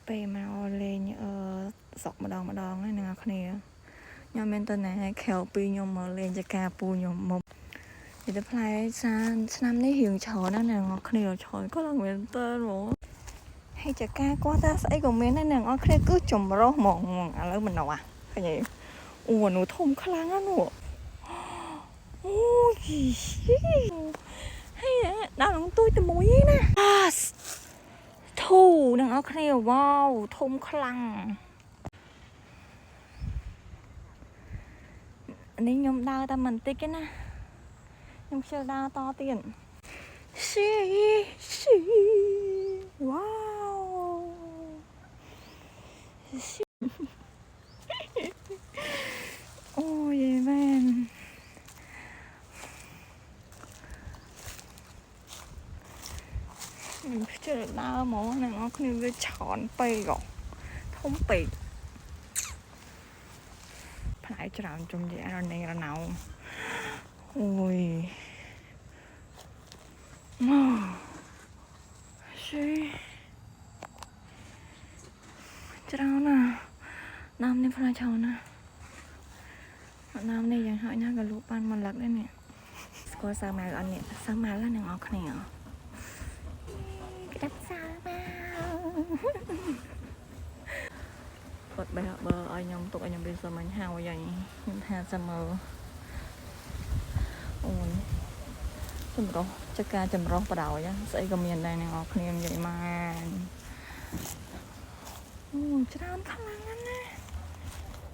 ពេលមកលេងសក់ម្ដងហ្នឹងអ្នកគ្នាខ្ញុំមានតើណាខែវពីខ្ញុំមកលេងចកាពូខ្ញុំមកនិយាយទៅផ្លែឆ្នាំនេះរៀងច្រើនណាស់អ្នកគ្នាច្រើនក៏ឡើងមែនតើមកហើយចកាគាត់ថាស្អីក៏មានដែរអ្នកគ្នាគឺចម្រុះហ្មងឥឡូវមិននោះឃើញទេអូនោះធំខ្លាំងណាស់នោះអូយហើយដល់នឹងទួយតែមួយឯណាធូអ្នកគ្នាវ៉ាវធំខ្លាំងនេះខ្ញុំដើរតែបន្តិចទេណាខ្ញុំខ្ជិលដើរតទៀតស៊ីវ៉ាវអូយមែនខ្ញុំខ្ជិលដើរហ្មងអ្នកនរគ្នាវាច្រើនពេកធំពេកផ្លែច្រើនជុំជារណេងរណៅអូយមកស៊ីច្រើនណាស់น้ำនេះផ្លែច្រើនណាស់น้ำនេះយ៉ាងហោចណាស់ក៏លក់បានមួយលឹកដែរនេះស្គាល់សាវម៉ាវអត់នេះសាវម៉ាវហ្នឹងអរគ្នាក្តាប់សាវម៉ាវគាត់បេះបើឲ្យខ្ញុំទុកឲ្យខ្ញុំរៀនសមាញ់ហើយខ្ញុំថាចាំមើលអូយចម្រុះចកាចម្រុះបដ ாய் ស្អីក៏មានដែរអ្នកនរគ្នានិយាយមកអូច្រើនខ្លាំងណាស់ណា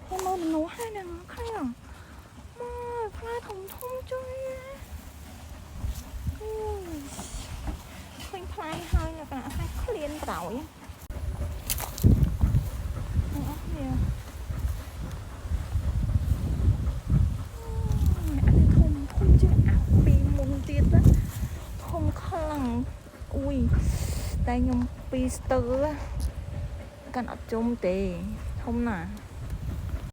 ខ្ញុំមើលមនុស្សហើយអ្នកនរគ្នាមកផ្លែធំជួយអូយឃើញផ្លែហើយលក្ខណៈថាឃ្លានបដ ாய் អ្នកនរគ្នាធំជាងអាពីមុនទៀតណាធំខ្លាំងអូយតែខ្ញុំពីស្ទើកាន់អត់ជុំទេធំណាស់